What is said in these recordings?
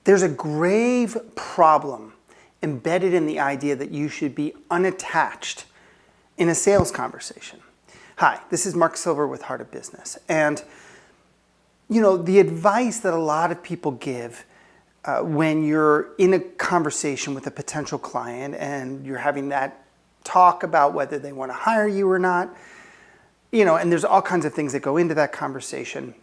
There's a grave problem embedded in the idea that you should be unattached in a sales conversation. Hi, this is Mark Silver with Heart of Business. And, the advice that a lot of people give when you're in a conversation with a potential client and you're having that talk about whether they want to hire you or not, and there's all kinds of things that go into that conversation.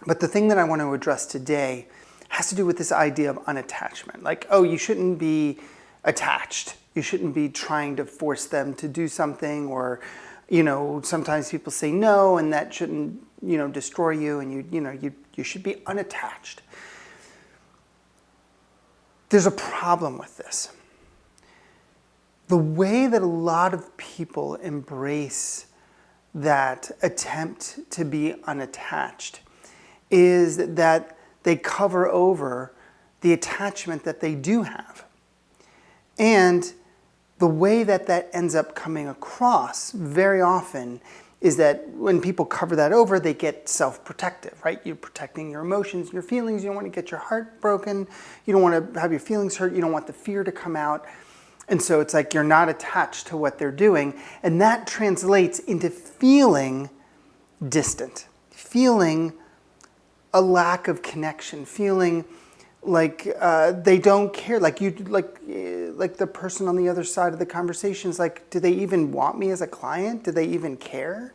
But the thing that I want to address today has to do with this idea of unattachment. Like, oh, you shouldn't be attached. You shouldn't be trying to force them to do something, or, sometimes people say no, and that shouldn't, destroy you, and you should be unattached. There's a problem with this. The way that a lot of people embrace that attempt to be unattached is that they cover over the attachment that they do have. And the way that that ends up coming across very often is that when people cover that over, they get self-protective, right? You're protecting your emotions, your feelings. You don't want to get your heart broken. You don't want to have your feelings hurt. You don't want the fear to come out. And so it's like you're not attached to what they're doing. And that translates into feeling distant, feeling a lack of connection, feeling like they don't care, like the person on the other side of the conversation is like, do they even want me as a client? Do they even care?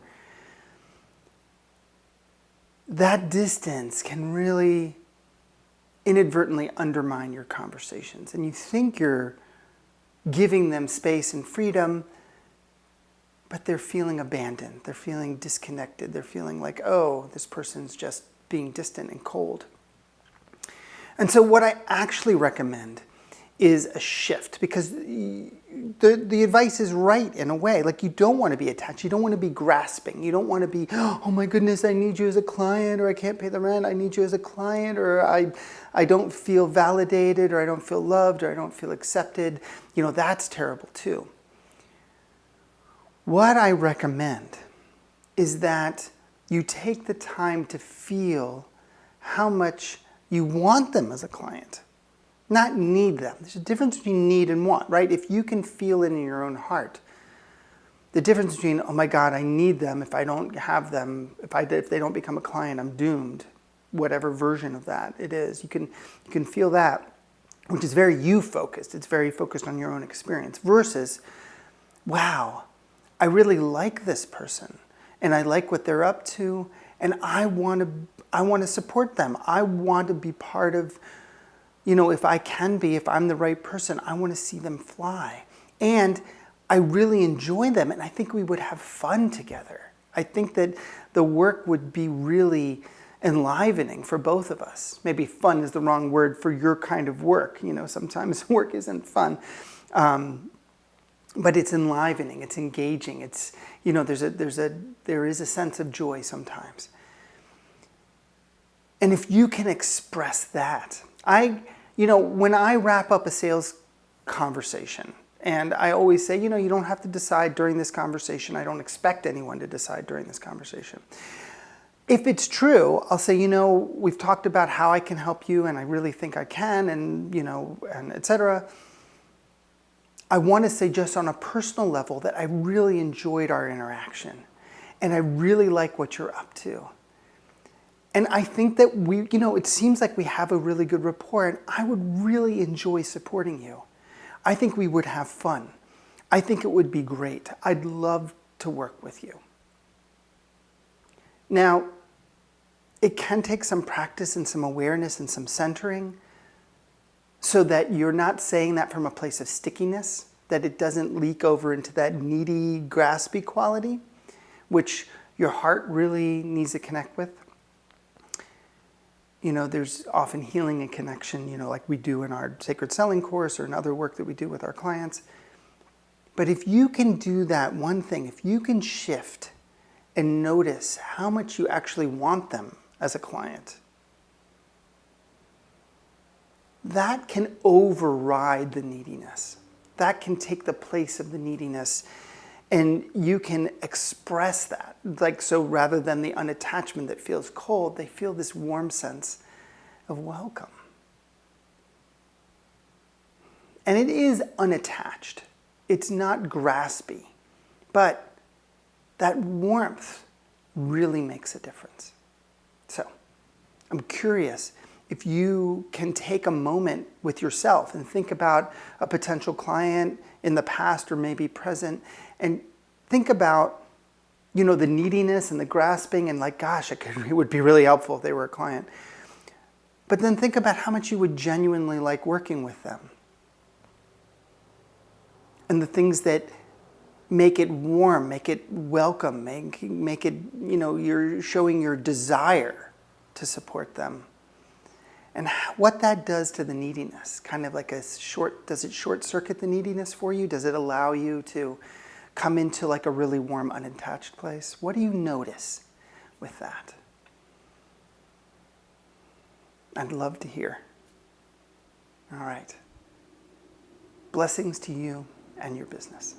That distance can really inadvertently undermine your conversations. And you think you're giving them space and freedom, but they're feeling abandoned. They're feeling disconnected. They're feeling like, oh, this person's just being distant and cold. And so what I actually recommend is a shift, because the advice is right in a way. Like, you don't want to be attached. You don't want to be grasping. You don't want to be, oh my goodness, I need you as a client, or I can't pay the rent. I need you as a client, or I don't feel validated, or I don't feel loved, or I don't feel accepted. That's terrible too. What I recommend is that you take the time to feel how much you want them as a client, not need them. There's a difference between need and want, right? If you can feel it in your own heart, the difference between, oh my God, I need them. If I don't have them, if they don't become a client, I'm doomed. Whatever version of that it is, you can feel that, which is very you-focused. It's very focused on your own experience. Versus, wow, I really like this person, and I like what they're up to, and I want to support them. I want to be part of, if I can be, if I'm the right person, I want to see them fly. And I really enjoy them, and I think we would have fun together. I think that the work would be really enlivening for both of us. Maybe fun is the wrong word for your kind of work. Sometimes work isn't fun. But it's enlivening, it's engaging, it's, there is a sense of joy sometimes. And if you can express that, when I wrap up a sales conversation, and I always say, you don't have to decide during this conversation. I don't expect anyone to decide during this conversation. If it's true, I'll say, we've talked about how I can help you, and I really think I can, and, and et cetera. I want to say just on a personal level that I really enjoyed our interaction, and I really like what you're up to. And I think that it seems like we have a really good rapport, and I would really enjoy supporting you. I think we would have fun. I think it would be great. I'd love to work with you. Now, it can take some practice and some awareness and some centering, so that you're not saying that from a place of stickiness, that it doesn't leak over into that needy, graspy quality, which your heart really needs to connect with. There's often healing and connection, like we do in our Sacred Selling course or in other work that we do with our clients. But if you can do that one thing, if you can shift and notice how much you actually want them as a client, that can override the neediness. That can take the place of the neediness, and you can express that. So rather than the unattachment that feels cold, they feel this warm sense of welcome. And it is unattached. It's not graspy. But that warmth really makes a difference. So I'm curious if you can take a moment with yourself and think about a potential client in the past or maybe present, and think about, the neediness and the grasping and like, gosh, it would be really helpful if they were a client. But then think about how much you would genuinely like working with them. And the things that make it warm, make it welcome, make it, you're showing your desire to support them. And what that does to the neediness, kind of like does it short circuit the neediness for you? Does it allow you to come into like a really warm, unattached place? What do you notice with that? I'd love to hear. All right. Blessings to you and your business.